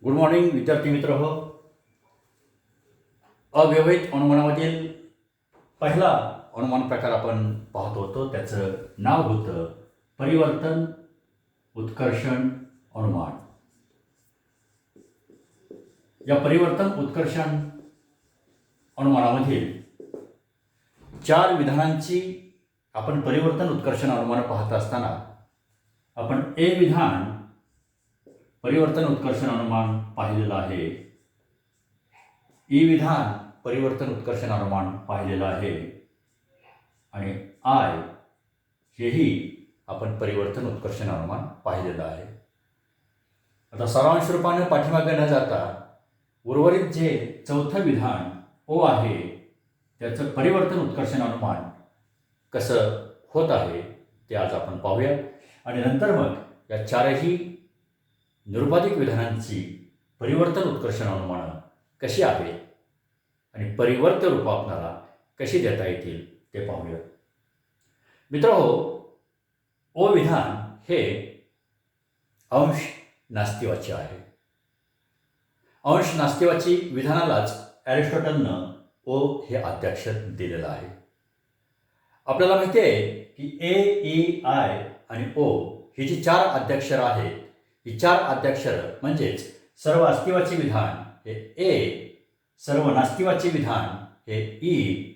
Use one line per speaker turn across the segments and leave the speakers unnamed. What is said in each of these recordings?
Good morning विद्यार्थी मित्र हो. अव्यवहित अनुमानामधील पहिला अनुमान प्रकार आपण पाहत होतो. त्याचं नाव होतं परिवर्तन उत्कर्षण अनुमान. या परिवर्तन उत्कर्षण अनुमानामधील 4 विधानांची आपण परिवर्तन उत्कर्षण अनुमान पाहत असताना आपण ए विधान परिवर्तन उत्कर्षण अनुमान पाहिलेलं आहे. ई विधान परिवर्तन उत्कर्षण अनुमान पाहिलेलं आहे आणि आय हेही आपण परिवर्तन उत्कर्षण अनुमान पाहिलेलं आहे. आता सारांश रूपाने पाठीमागे न जाता उर्वरित जे चौथं विधान ओ आहे त्याचं परिवर्तन उत्कर्षण अनुमान कसं होत आहे ते आज आपण पाहूया आणि नंतर मग या 4ही निरुपाधिक विधानांची परिवर्तन उत्कर्षण अनुमानं कशी आहेत आणि परिवर्त रूप आपणाला कशी देता येतील ते पाहूया. मित्रहो, ओ विधान हे अंश नास्तिवाची आहे. अंश नास्तिवाची विधानालाच ॲरिस्टॉटलनं ओ हे आद्याक्षर दिलेलं आहे. आपल्याला माहिती आहे की ए, ई, आय आणि ओ ही जी 4 आद्याक्षर आहेत, ही 4 आद्याक्षर म्हणजेच सर्व अस्तित्वाचे विधान हे ए, सर्व नास्तिवाचे विधान हे ई,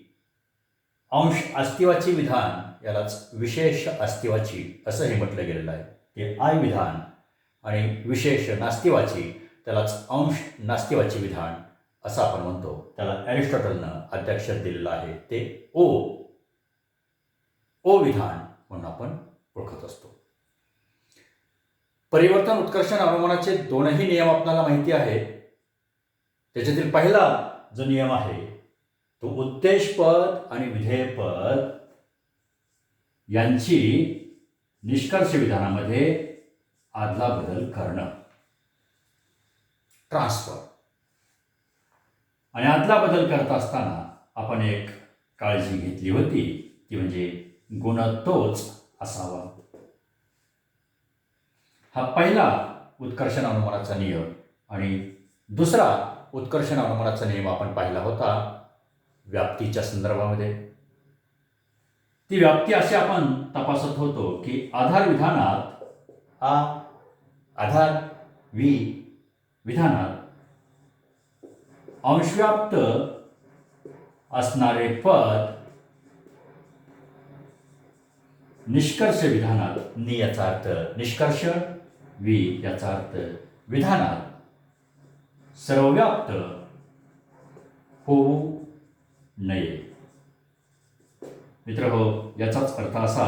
अंश अस्तित्वाचे विधान यालाच विशेष अस्तित्वाची असंही म्हटलं गेलेलं आहे ते आय विधान आणि विशेष नास्तिवाची त्यालाच अंश नास्तिवाचे विधान असं आपण म्हणतो. त्याला ॲरिस्टॉटलनं आद्याक्षर दिलेलं आहे ते ओ विधान म्हणून आपण ओळखत असतो. परिवर्तन उत्कर्षण अनुमानाचे 2ही नियम आपल्याला माहिती आहेत. त्याच्यातील पहिला जो नियम आहे तो उद्देशपद आणि विधेयपद यांची निष्कर्ष विधानामध्ये आदला बदल करणं, ट्रान्सफर. आणि आदला बदल करत असताना आपण एक काळजी घेतली होती ती म्हणजे गुण तोच असावा. हा पहिला उत्कर्षण अनुमानाचा नियम. आणि दुसरा उत्कर्षण अनुमानाचा नियम आपण पाहिला होता व्याप्तीच्या संदर्भामध्ये. ती व्याप्ती अशी आपण तपासत होतो की आधार विधानात आधार विधानात अंशव्याप्त असणारे पद निष्कर्ष विधानात नि याचा अर्थ निष्कर्ष, वि याचा अर्थ विधानात सर्वव्याप्त होऊ नये. मित्र हो, याचाच अर्थ असा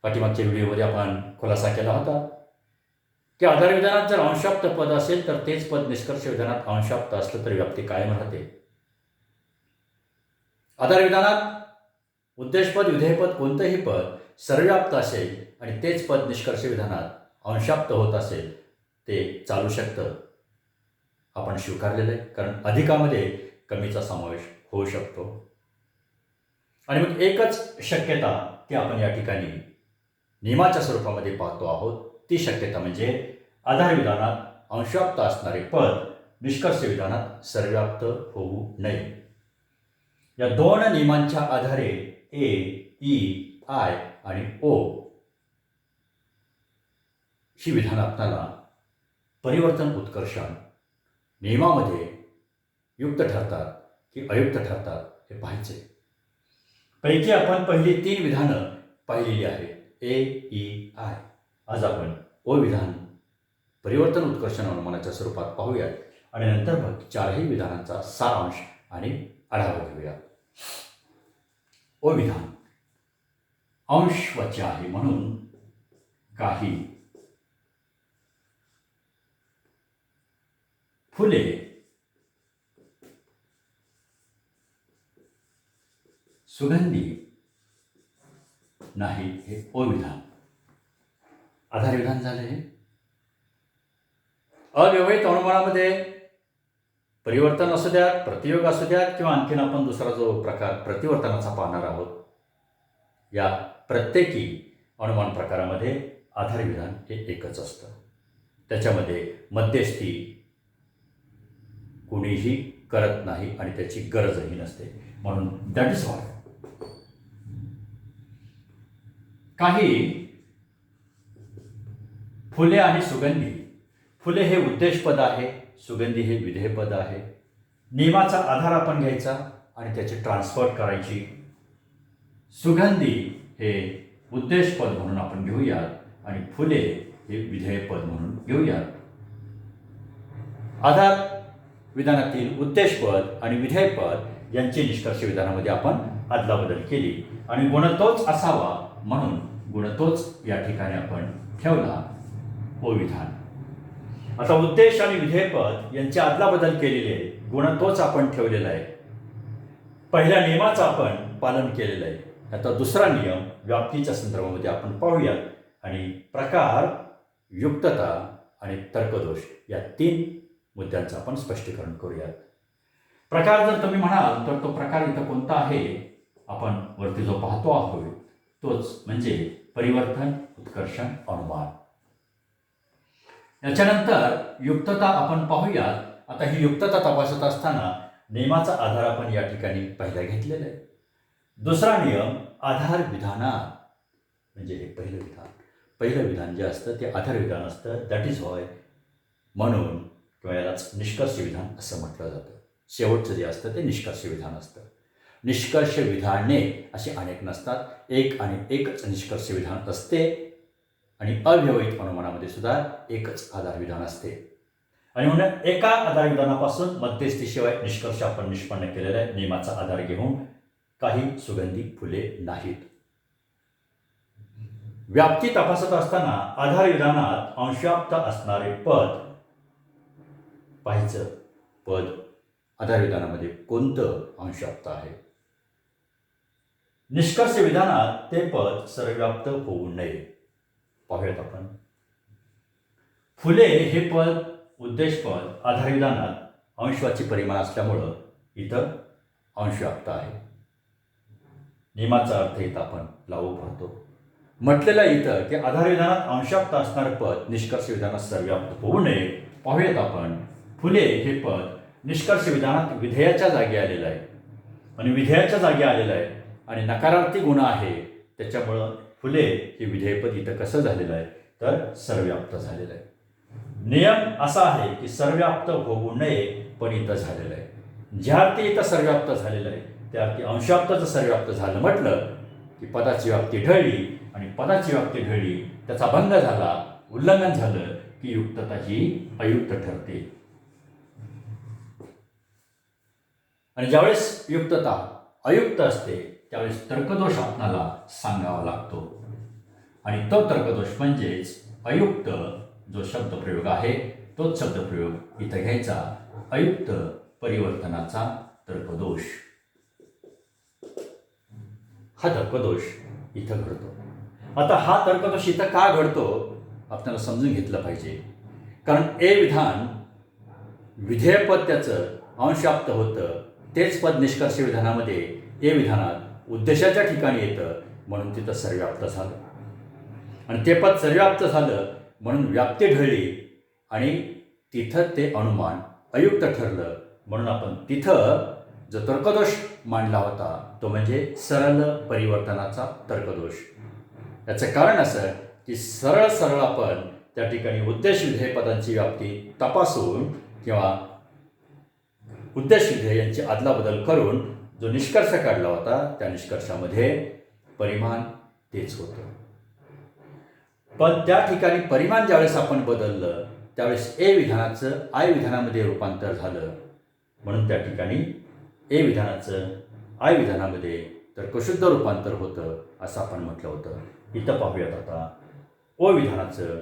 पाठीमागच्या व्हिडिओमध्ये आपण खुलासा केला होता की आधार विधानात जर अंशव्याप्त पद असेल तर तेच पद निष्कर्ष विधानात अंशव्याप्त असलं तर व्याप्ती कायम राहते. आधार विधानात उद्देशपद विधेयपद कोणतंही पद सर्वव्याप्त असेल आणि तेच पद निष्कर्ष विधानात अंशाप्त होत असेल ते चालू शकतं. आपण स्वीकारलेलं आहे कारण अधिकामध्ये कमीचा समावेश होऊ शकतो. आणि मग एकच शक्यता ती आपण या ठिकाणी नियमाच्या स्वरूपामध्ये पाहतो आहोत. ती शक्यता म्हणजे आधार विधानात अंशव्याप्त असणारे पद निष्कर्ष विधानात सर्वव्याप्त होऊ नये. या 2 नियमांच्या आधारे ए, ई, आय आणि ओ ही विधानं आपल्याला परिवर्तन उत्कर्षण नियमामध्ये युक्त ठरतात की अयुक्त ठरतात हे पाहायचे. पैकी आपण पहिली 3 विधानं पाहिलेली आहेत ए, ई, आय. आज आपण ओ विधान परिवर्तन उत्कर्षण अनुमानाच्या स्वरूपात पाहूयात आणि नंतर मग 4ही विधानांचा सारांश आणि आढावा घेऊया. ओ विधान अंशवाच्य आहे म्हणून काही फुले सुगंधी नाही हे ओ विधान. आधार विधान झाले. अव्यवहित अनुमानामध्ये परिवर्तन असू द्यात, प्रतियोग असू द्यात किंवा आणखीन आपण दुसरा जो प्रकार प्रतिवर्तनाचा पाहणार आहोत, या प्रत्येकी अनुमान प्रकारामध्ये आधार विधान हे एकच असतं. त्याच्यामध्ये मध्यस्थी कोणीही करत नाही आणि त्याची गरजही नसते. म्हणून दॅट इज ऑल. काही फुले आणि सुगंधी. फुले हे उद्देशपद आहे, सुगंधी हे विधेयपद आहे. नियमाचा आधार आपण घ्यायचा आणि त्याची ट्रान्सफर करायची. सुगंधी हे उद्देशपद म्हणून आपण घेऊयात आणि फुले हे विधेयपद म्हणून घेऊयात. आधार विधानातील उद्देशपद आणि विधेयपद यांची निष्कर्ष विधानामध्ये आपण अदलाबदल केली आणि गुण तोच असावा म्हणून गुण तोच या ठिकाणी आपण ठेवला ओ विधान. आता उद्देश आणि विधेयपद यांची अदलाबदल केलेली आहे, गुण तोच आपण ठेवलेला आहे. पहिल्या नियमाचं आपण पालन केलेलं आहे. आता दुसरा नियम व्याप्तीच्या संदर्भामध्ये आपण पाहूयात आणि प्रकार, युक्तता आणि तर्कदोष या 3 मुद्द्यांचं आपण स्पष्टीकरण करूयात. प्रकार जर तुम्ही म्हणाल तर तो प्रकार इथं कोणता आहे, आपण वरती जो पाहतो आहोत तोच म्हणजे परिवर्तन, उत्कर्षण, अनुमान. याच्यानंतर युक्तता आपण पाहूयात. आता ही युक्तता तपासत असताना नियमाचा आधार आपण या ठिकाणी पहिला घेतलेला आहे. दुसरा नियम आधार विधानात, म्हणजे हे पहिलं विधान जे असतं ते आधार विधान असतं. दॅट इज व्हाय म्हणून किंवा यालाच निष्कर्ष विधान असं म्हटलं जातं. शेवटचं जे असतं ते निष्कर्ष विधान असतं. निष्कर्ष विधाने असे अनेक नसतात, एक आणि एकच निष्कर्ष विधान असते आणि अव्यवहित अनुमानामध्ये सुद्धा एकच आधार विधान असते. आणि म्हणून एका आधार विधानापासून मध्यस्थीशिवाय निष्कर्ष आपण निष्पन्न केलेला आहे. नियमाचा आधार घेऊन काही सुगंधी फुले नाहीत. व्याप्ती तपासत असताना आधार विधानात अंशाप्त असणारे पद पाहायचं. पद आधार विधानामध्ये कोणतं अंशाप्त आहे. निष्कर्ष विधानात ते पद सर्वव्याप्त होऊ नये. पाहूयात आपण. फुले हे पद उद्देशपद आधार विधानात अंशवाची परिमाण असल्यामुळं इथं अंशव्याप्त आहे. नियमाचा अर्थ इथं आपण लावू पाहतो. म्हटलेलं इथं की आधार विधानात अंशव्याप्त असणारे पद निष्कर्ष विधानात सर्वव्याप्त होऊ नये. पाहूयात आपण. फुले हे पद निष्कर्ष विधानात विधेयाच्या जागी आलेलं आहे आणि विधेयाच्या जागी आलेलं आहे आणि नकारार्थी गुण आहे. त्याच्यामुळं फुले हे विधेयपद इथं कसं झालेलं आहे तर सर्वव्याप्त झालेलं आहे. नियम असा आहे की सर्वव्याप्त होऊ नये, पण इथं झालेलं आहे. ज्या अर्थी इथं सर्वव्याप्त झालेलं आहे त्या अर्थी अंशाप्तचं सर्वव्याप्त झालं म्हटलं की पदाची व्याप्ती ढळली आणि पदाची व्याप्ती ढळली, त्याचा भंग झाला, उल्लंघन झालं की युक्तता ही अयुक्त ठरते. आणि ज्यावेळेस युक्तता अयुक्त असते त्यावेळेस तर्कदोष आपणाला सांगावा लागतो आणि तो तर्कदोष म्हणजेच अयुक्त जो शब्दप्रयोग आहे तोच शब्दप्रयोग इथं घ्यायचा. अयुक्त परिवर्तनाचा तर्कदोष. हा तर्कदोष इथं घडतो. आता हा तर्कदोष इथं का घडतो आपल्याला समजून घेतलं पाहिजे. कारण ए विधान विधेयपद त्याचं अंशाप्त होतं, तेच पद निष्कर्ष विधानामध्ये ए विधानात उद्देशाच्या ठिकाणी येतं म्हणून तिथं सर्वव्याप्त झालं आणि ते पद सर्वव्याप्त झालं म्हणून व्याप्ती ढळली आणि तिथं ते अनुमान अयुक्त ठरलं. म्हणून आपण तिथं जो तर्कदोष मांडला होता तो म्हणजे सरळ परिवर्तनाचा तर्कदोष. याचं कारण असं की सरळ आपण त्या ठिकाणी उद्देश विधेय पदांची व्याप्ती तपासून किंवा उद्देश विधेय यांची अदलाबदल करून जो निष्कर्ष काढला होता त्या निष्कर्षामध्ये परिमाण तेच होतं. पण त्या ठिकाणी परिमाण ज्यावेळेस आपण बदललं त्यावेळेस ए विधानाचं आय विधानामध्ये रूपांतर झालं. म्हणून त्या ठिकाणी ए विधानाचं आय विधानामध्ये तर्कशुद्ध रूपांतर होतं असं आपण म्हटलं होतं. इथं पाहूयात आता ओ विधानाचं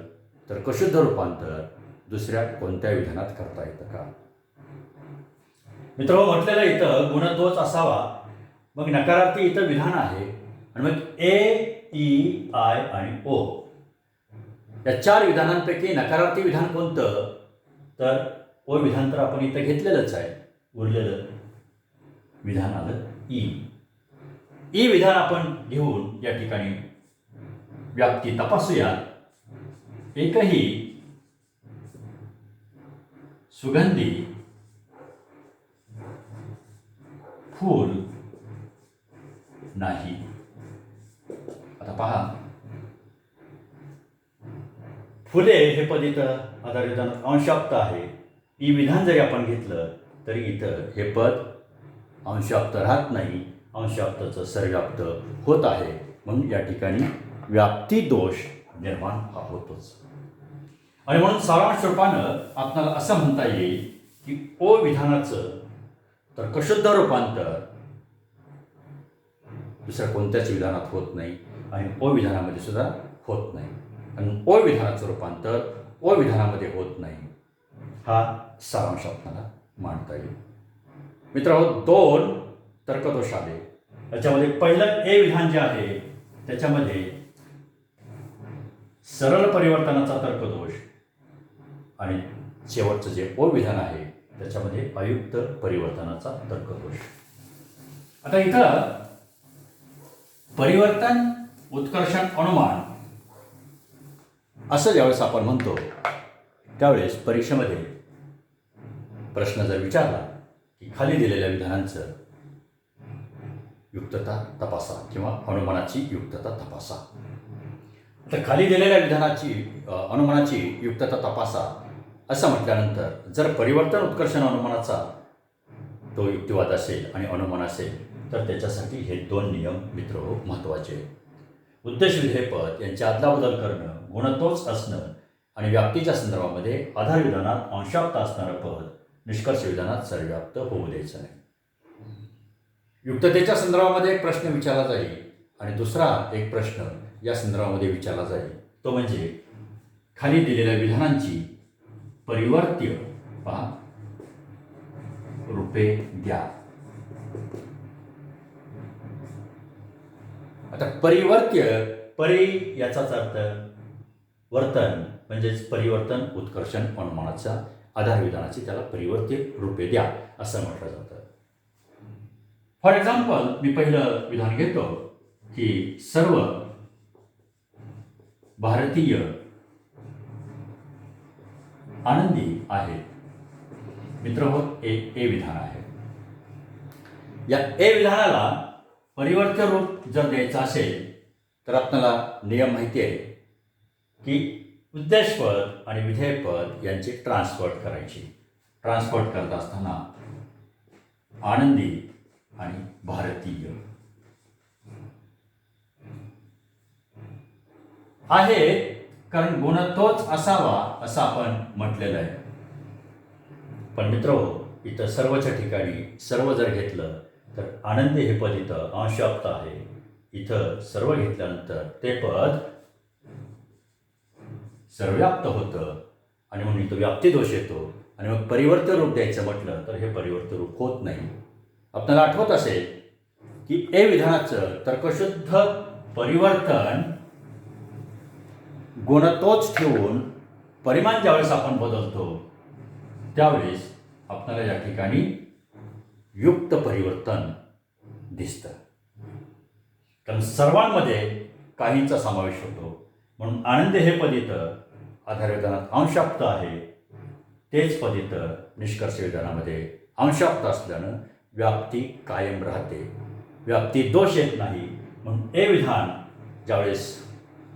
तर्कशुद्ध रूपांतर दुसऱ्या कोणत्या विधानात करता येतं का. मित्रांनो, म्हटलेलं इथं गुण तोच असावा. मग नकारार्थी इथं विधान आहे आणि मग ए, ई, आय आणि ओ या 4 विधानांपैकी नकारार्थी विधान कोणतं तर ओ विधान तर आपण इथं घेतलेलंच आहे. उरलेलं विधान आलं ई. ई विधान आपण घेऊन या ठिकाणी व्याप्ती तपासूया. एकही सुगंधी फूल नाही. आता पहा, फुले हे पद इथं आधार विधानात अंशाप्त आहे. ई विधान जरी आपण घेतलं तरी इथं हे पद अंशाप्त राहत नाही, अंशाप्तचं सर्व्याप्त होत आहे. म्हणून या ठिकाणी व्याप्ती दोष निर्माण हा होतोच. आणि म्हणून सारांश रूपानं आपल्याला असं म्हणता येईल की ओ विधानाचं तर्कशुद्ध रूपांतर दुसऱ्या कोणत्याच विधानात होत नाही आणि ओ विधानामध्ये सुद्धा होत नाही. आणि ओ विधानाचं रूपांतर ओ विधानामध्ये होत नाही, हा सारांश आपल्याला मांडता येईल. मित्रांनो, 2 तर्कदोष आले. त्याच्यामध्ये पहिलं ए विधान जे आहे त्याच्यामध्ये सरळ परिवर्तनाचा तर्कदोष आणि शेवटचं जे ओ विधान आहे त्याच्यामध्ये अयुक्त परिवर्तनाचा तर्कदोष. आता इथं परिवर्तन उत्कर्षण अनुमान असं ज्यावेळेस आपण म्हणतो त्यावेळेस परीक्षेमध्ये प्रश्न जर विचारला की खाली दिलेल्या विधानांचं युक्तता तपासा किंवा अनुमानाची युक्तता तपासा. तर खाली दिलेल्या विधानाची अनुमानाची युक्तता तपासा असं म्हटल्यानंतर जर परिवर्तन उत्कर्षण अनुमानाचा तो युक्तिवाद असेल आणि अनुमान असेल तर त्याच्यासाठी हे 2 नियम मित्र महत्त्वाचे आहेत. उद्देश विधेयपद यांची अदलाबदल करणं, गुणतोच असणं आणि व्याप्तीच्या संदर्भामध्ये आधार विधानात अंशाप्त असणारं पद निष्कर्ष विधानात सर्वव्याप्त होऊ द्यायचं नाही. युक्ततेच्या संदर्भामध्ये एक प्रश्न विचारला जाईल आणि दुसरा एक प्रश्न या संदर्भामध्ये विचारला जाईल, तो म्हणजे खाली दिलेल्या विधानांची परिवर्त्य पहा रूपे द्या. आता परिवर्त्य, परी याचाच अर्थ वर्तन म्हणजेच परिवर्तन उत्कर्षण अनुमानाचा आधार विधानाची त्याला परिवर्त्य रूपे द्या असं म्हटलं जातं. फॉर एक्झाम्पल, मी पहिलं विधान घेतो की सर्व भारतीय आनंदी आहेत. मित्रहो, ए विधान आहे. या ए विधानाला परिवर्त्य रूप जर द्यायचं असेल तर आपल्याला नियम माहिती आहे की उद्देशपद आणि विधेयपद यांची ट्रान्सफर करायची. ट्रान्सफर करत असताना आनंदी आणि भारतीय आहे, कारण गुण तोच असावा असं आपण म्हटलेलं आहे. पण मित्रहो, इथं सर्वच्या ठिकाणी सर्व जर घेतलं तर आनंदी हे पद इथं अंशाप्त आहे. इथं सर्व घेतल्यानंतर ते पद सर्वव्याप्त होतं आणि म्हणून इथं व्याप्ती दोष येतो. आणि मग परिवर्त्य रूप द्यायचं म्हटलं तर हे परिवर्त्य रूप होत नाही. आपल्याला आठवत असेल की ए विधानाचं तर्कशुद्ध परिवर्तन गुणतोच ठेवून परिमाण ज्यावेळेस आपण बदलतो त्यावेळेस आपल्याला या ठिकाणी युक्त परिवर्तन दिसतं. कारण सर्वांमध्ये काहींचा समावेश होतो. म्हणून आनंदी हे पद इथं आधार विधानात अंशाप्त आहे, तेच पद इथं निष्कर्ष विधानामध्ये अंशाप्त असल्यानं व्याप्ती कायम राहते, व्याप्ती दोष येत नाही. म्हणून ए विधान ज्यावेळेस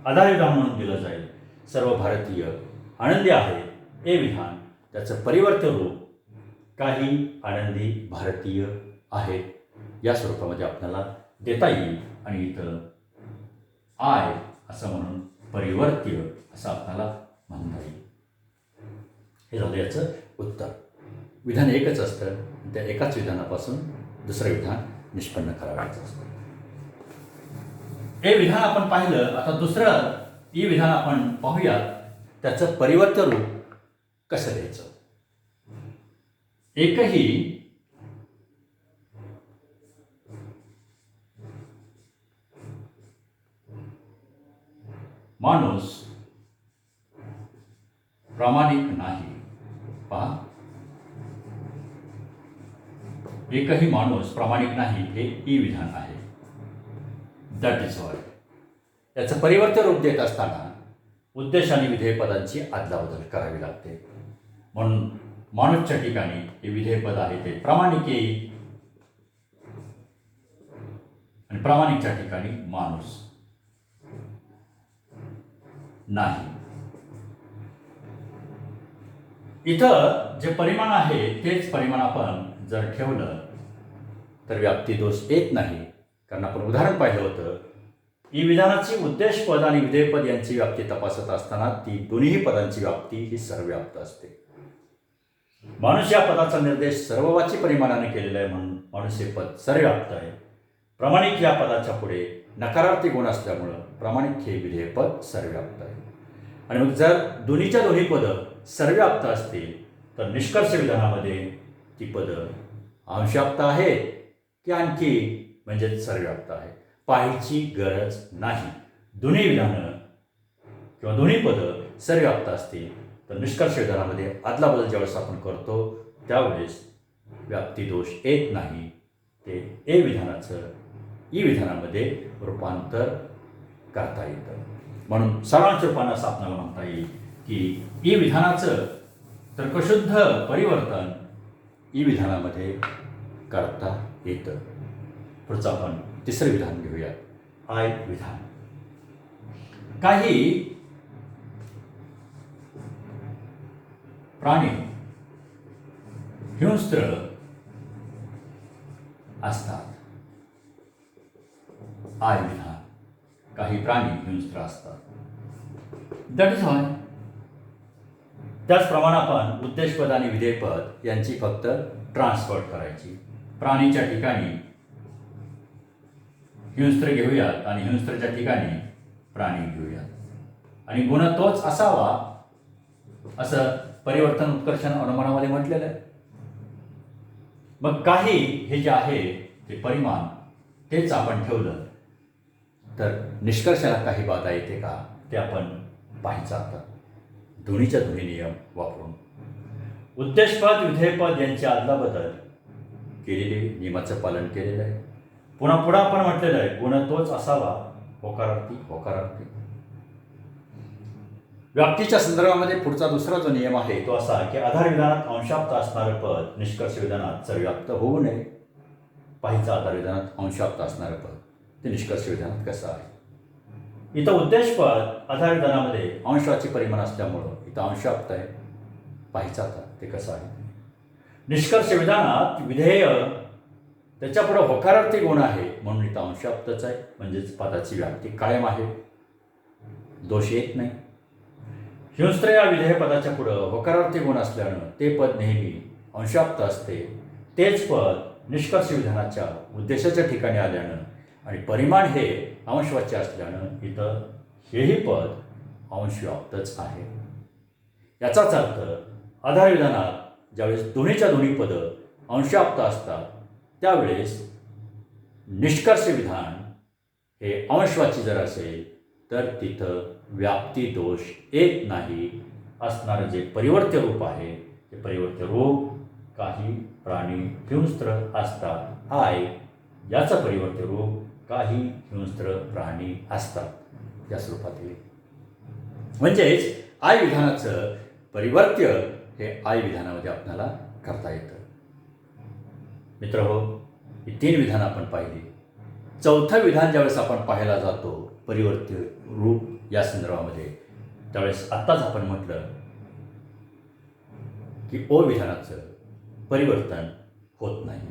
आधार विधान म्हणून दिलं जाईल, सर्व भारतीय आनंदी आहे, ए विधान त्याचं परिवर्त्य रूप काही आनंदी भारतीय आहेत या स्वरूपामध्ये आपल्याला देता येईल. आणि इथं आय असं म्हणून परिवर्त्य असं आपल्याला म्हणता येईल. हे झालं याचं उत्तर. विधान एकच असतं, त्या एकाच विधानापासून दुसरं विधान निष्पन्न करायचं असतं. हे विधान आपण पाहिलं. आता दुसरं ई विधान आपण पाहूयात, त्याचं परिवर्त्य रूप कसं द्यायचं. एकही माणूस प्रामाणिक नाही. पहा, एकही माणूस प्रामाणिक नाही हे ई विधान आहे. That is all. याचं परिवर्त्य रूप देत असताना उद्देश आणि विधेय पदांची अदलाबदल करावी लागते. म्हणून माणूसच्या ठिकाणी हे विधेयपद आहे ते प्रामाणिक येईल आणि प्रामाणिकच्या ठिकाणी माणूस नाही. इथं जे परिमाण आहे तेच परिमाण आपण जर ठेवलं तर व्याप्ती दोष येत नाही. कारण आपण उदाहरण पाहिलं होतं, ही विधानाची उद्देशपद आणि विधेयपद यांची व्याप्ती तपासत असताना ती दोन्ही पदांची व्याप्ती ही सर्वव्याप्त असते. माणूस या पदाचा निर्देश सर्ववाची परिमाणाने केलेला आहे म्हणून माणूस हे पद सर्वव्याप्त आहे. प्रामाणिक या पदाच्या पुढे नकारार्थी गुण असल्यामुळं प्रामाणिक हे विधेयपद सर्वव्याप्त आहे. आणि मग जर दोन्हीच्या दोन्ही पदं सर्वव्याप्त असतील तर निष्कर्ष विधानामध्ये ती पदं अंशव्याप्त आहेत की आणखी म्हणजेच सर्वव्याप्त आहे पाहायची गरज नाही. दोन्ही विधानं किंवा दोन्ही पदं सर्वव्याप्त असतील तर निष्कर्ष विधानामध्ये आदला बदल ज्यावेळेस आपण करतो त्यावेळेस व्याप्ती दोष येत नाही. ते ए विधानाचं ई विधानामध्ये रूपांतर करता येतं. म्हणून सारांश रूपानं असं आपल्याला म्हणता येईल की ई विधानाचं तर्कशुद्ध परिवर्तन ई विधानामध्ये करता येतं. पुढचं आपण तिसरं विधान घेऊया, आय विधान. काही प्राणी हिंस्त्र असतात. आय विधान, काही प्राणी हिंस्त्र असतात. That is all. त्याचप्रमाणे आपण उद्देशपद आणि विधेयपद यांची फक्त ट्रान्सफर करायची. प्राणीच्या ठिकाणी हिंस्त्र घेऊयात आणि हिंस्त्रच्या ठिकाणी प्राणी घेऊयात आणि गुण तोच असावा असं परिवर्तन उत्कर्षण अनुमानामध्ये म्हटलेलं आहे. मग काही हे जे आहे ते परिमाण तेच आपण ठेवलं तर निष्कर्षाला काही बाधा येते का ते आपण पाहायचं. आता दोन्हीच्या दोन्ही नियम वापरून उद्देशपद विधेयपद यांची अदलाबदल केलेली नियमाचं पालन केलेलं आहे. पुन्हा पुढं आपण म्हटलेलं आहे गुण तोच असावा होकारार्थी होकारार्थी. व्याप्तीच्या संदर्भामध्ये पुढचा दुसरा जो नियम आहे तो असा की आधार विधानात अंशाप्त असणारं पद निष्कर्ष विधानात सर्वव्याप्त होऊ नये. पाहिजे आधार विधानात अंशाप्त असणारं पद ते निष्कर्ष विधानात कसं आहे. इथं उद्देशपद आधार विधानामध्ये अंशाची परिमाण असल्यामुळं इथं अंशाप्त आहे. पाहिजे आता ते कसं आहे. निष्कर्ष विधानात विधेय त्याच्यापुढं होकारार्थी गुण आहे म्हणून इथं अंशाप्तच आहे. म्हणजेच पदाची व्याप्ती कायम आहे, दोष येत नाही. हिंस्त्र या विधेय पदाच्या पुढं होकारार्थी गुण असल्यानं ते पद नेहमी अंशाप्त असते. तेच पद निष्कर्ष विधानाच्या उद्देशाच्या ठिकाणी आल्यानं आणि परिमाण हे अंशवाच्य असल्यानं इथं हेही पद अंशव्याप्तच आहे. याचाच अर्थ आधार विधानात ज्यावेळेस दोन्हीच्या दोन्ही पदं अंशव्याप्त असतात त्यावेळेस निष्कर्ष विधान हे अंशवाची जर असेल तर तिथं व्याप्ती दोष येत नाही. असणारं जे परिवर्त्य रूप आहे ते परिवर्त्य रूप काही प्राणी हिंस्त्र असतात. आय याचं परिवर्त्य रूप काही हिंस्त्र प्राणी असतात या स्वरूपात येईल. म्हणजेच आय विधानाचं परिवर्त्य हे आय विधानामध्ये आपल्याला करता येतं. मित्रहो, ही 3 विधानं आपण पाहिली. चौथं विधान ज्यावेळेस आपण पाहायला जातो परिवर्त्य रूप या संदर्भामध्ये त्यावेळेस आत्ताच आपण म्हटलं की ओ विधानाचं परिवर्तन होत नाही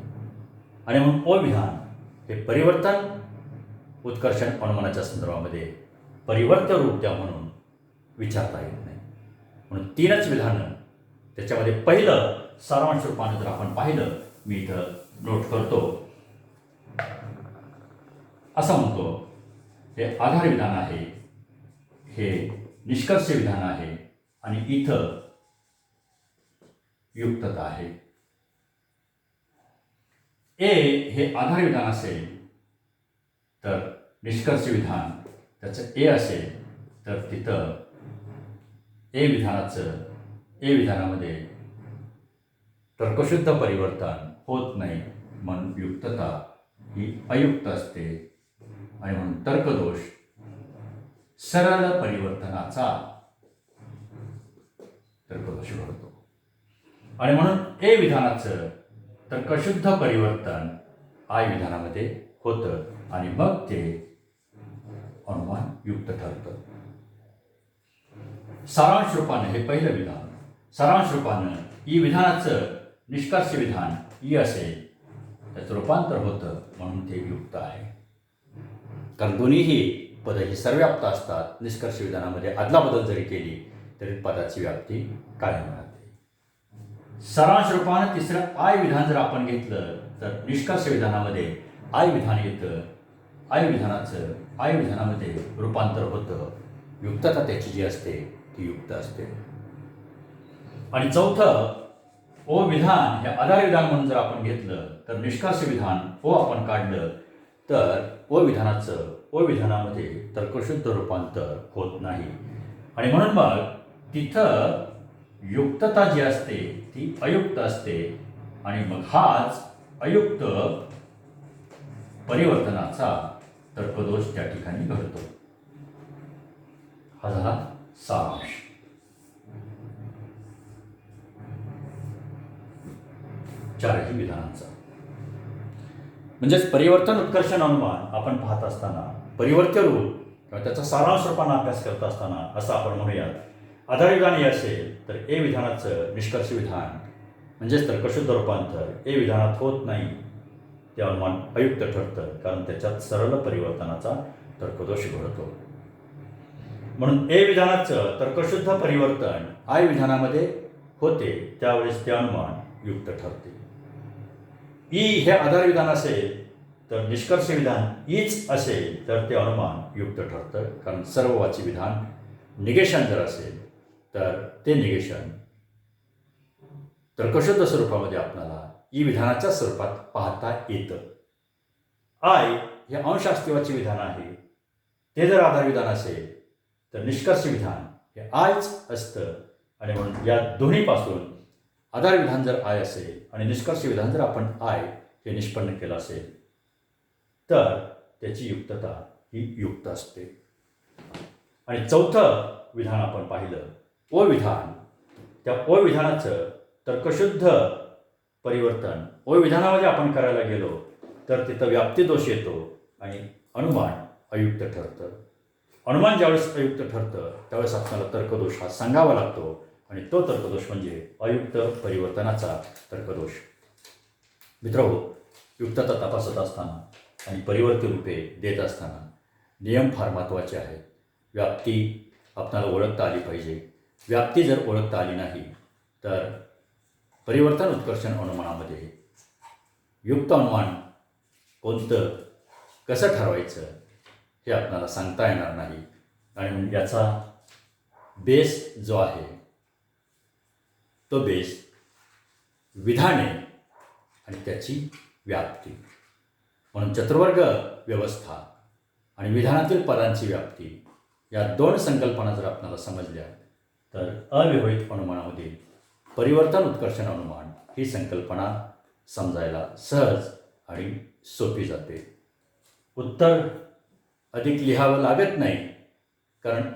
आणि म्हणून ओ विधान हे परिवर्तन उत्कर्षण अनुमानाच्या संदर्भामध्ये परिवर्त्य रूप द्या म्हणून विचारता येत नाही. म्हणून 3च विधानं त्याच्यामध्ये पहिलं सारांश रूपाने जर आपण पाहिलं मी इथं नोट करतो. असं म्हणतो हे आधार विधान आहे, हे निष्कर्ष विधान आहे आणि इथं युक्तता आहे. ए हे आधार विधान असेल तर निष्कर्ष विधान त्याचं ए असेल तर तिथं ए विधानामध्ये तर्कशुद्ध परिवर्तन होत नाही म्हणून युक्तता ही अयुक्त असते आणि म्हणून तर्कदोष सरळ परिवर्तनाचा तर्कदोष घडतो. आणि म्हणून ए विधानाचं तर्कशुद्ध परिवर्तन आय विधानामध्ये होतं आणि मग ते अनुमान युक्त ठरतं. सारांश रूपानं हे पहिलं विधान. सारांश रूपानं ई विधानाचं निष्कर्ष विधान ई असेल त्याचं रूपांतर होतं म्हणून ते युक्त आहे. कारण दोन्हीही पदं ही सर्वव्याप्त असतात. निष्कर्ष विधानामध्ये अदलाबदल जरी केली तरी पदाची व्याप्ती कायम राहते. सारांश रूपानं तिसरं आय विधान जर आपण घेतलं तर निष्कर्ष विधानामध्ये आय विधान येतं. आय विधानामध्ये रूपांतर होतं. युक्तता त्याची जी असते ती युक्त असते. आणि चौथं ओ विधान हे आधार विधान म्हणून जर आपण घेतलं तर निष्कर्ष विधान ओ आपण काढलं तर ओ विधानामध्ये तर्कशुद्ध रूपांतर होत नाही आणि म्हणून मग तिथं युक्तता जी असते ती अयुक्त असते आणि मग हाच अयुक्त परिवर्तनाचा तर्कदोष त्या ठिकाणी घडतो. हा झाला सारांश. चारही विधानांचा. म्हणजेच परिवर्तन उत्कर्षण अनुमान आपण पाहत असताना परिवर्त्य रूप किंवा त्याचा सारांश रूपाने अभ्यास करत असताना असं आपण म्हणूयात आधार विधान हे असेल तर ए विधानाचं निष्कर्ष विधान म्हणजेच तर्कशुद्ध रूपांतर ए विधानात होत नाही. ते अनुमान अयुक्त ठरतं कारण त्याच्यात सरळ परिवर्तनाचा तर्कदोष घडतो. म्हणून ए विधानाचं तर्कशुद्ध परिवर्तन आय विधानामध्ये होते त्यावेळेस ते अनुमान युक्त ठरते. ई हे आधार विधान असेल तर निष्कर्ष विधान ईच असेल तर ते अनुमान युक्त ठरतं कारण सर्ववाची विधान निगेशन जर असेल तर ते निगेशन तर्कशुद्ध स्वरूपामध्ये आपल्याला ई विधानाच्या स्वरूपात पाहता येतं. आय हे अंश अस्तित्वाचे विधान आहे. ते जर आधार विधान असेल तर निष्कर्ष विधान हे आयच असतं आणि म्हणून या दोन्हीपासून आधार विधान जर आय असेल आणि निष्कर्ष विधान जर आपण आय हे निष्पन्न केलं असेल तर त्याची युक्तता ही युक्त असते. आणि चौथं विधान आपण पाहिलं ओ विधान. त्या ओ विधानाचं तर्कशुद्ध परिवर्तन ओ विधानामध्ये आपण करायला गेलो तर तिथं व्याप्ती दोष येतो आणि अनुमान अयुक्त ठरतं. अनुमान ज्यावेळेस अयुक्त ठरतं त्यावेळेस आपल्याला तर्कदोष हा सांगावा लागतो आणि तो तर्कदोष म्हणजे अयुक्त परिवर्तनाचा तर्कदोष. मित्रहो, युक्तता तपासत असताना आणि परिवर्ती रूपे देत असताना नियम फार महत्त्वाचे आहेत. व्याप्ती आपल्याला ओळखता आली पाहिजे. व्याप्ती जर ओळखता आली नाही तर परिवर्तन उत्कर्षण अनुमानामध्ये युक्त अनुमान कोणतं कसं ठरवायचं हे आपल्याला सांगता येणार नाही. आणि याचा बेस जो आहे तो बेस विधाने आणि त्याची व्याप्ती. म्हणून चतुर्वर्ग व्यवस्था आणि विधानातील पदांची व्याप्ती या दोन संकल्पना जर आपल्याला समजल्या तर अव्यवहित अनुमानामध्ये परिवर्तन उत्कर्षण अनुमान ही संकल्पना समजायला सहज आणि सोपी जाते. उत्तर अधिक लिहावं लागत नाही कारण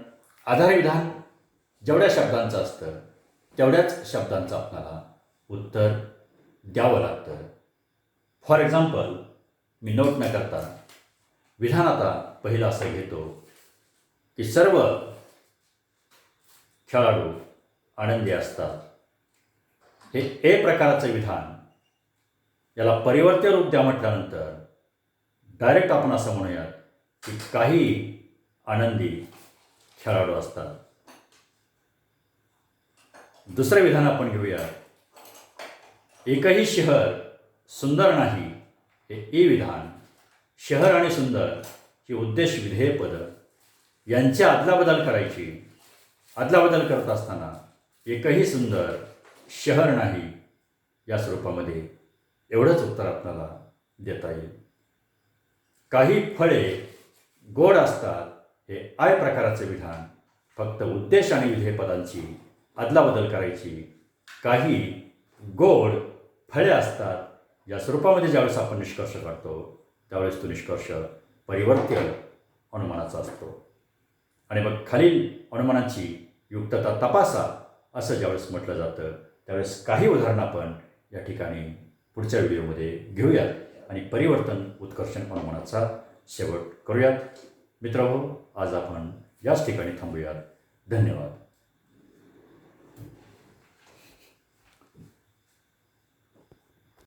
आधार विधान जेवढ्या शब्दांचं असतं तेवढ्याच शब्दांचं आपल्याला उत्तर द्यावं लागतं. फॉर एक्झाम्पल मी नोट न करता विधान आता पहिलं असं घेतो की सर्व खेळाडू आनंदी असतात. हे ए प्रकारचं विधान याला परिवर्त्य रूप द्या म्हटल्यानंतर डायरेक्ट आपण असं म्हणूयात की काही आनंदी खेळाडू असतात. दुसरं विधान आपण घेऊया. एकही शहर सुंदर नाही हे ई विधान. शहर आणि सुंदर ही उद्देश विधेय पदं यांची अदलाबदल करायची. अदलाबदल करत असताना एकही सुंदर शहर नाही या स्वरूपामध्ये एवढंच उत्तर आपल्याला देता येईल. काही फळे गोड असतात हे आय प्रकाराचे विधान. फक्त उद्देश आणि विधेय पदांची अदलाबदल करायची. काही गोड फळे असतात या स्वरूपामध्ये ज्यावेळेस आपण निष्कर्ष काढतो त्यावेळेस तो निष्कर्ष परिवर्त्य अनुमानाचा असतो. आणि मग खालील अनुमानाची युक्तता तपासा असं ज्यावेळेस म्हटलं जातं त्यावेळेस काही उदाहरणं आपण या ठिकाणी पुढच्या व्हिडिओमध्ये घेऊयात आणि परिवर्तन उत्कर्षण अनुमानाचा शेवट करूयात. मित्रांनो, आज आपण याच ठिकाणी थांबूयात. धन्यवाद.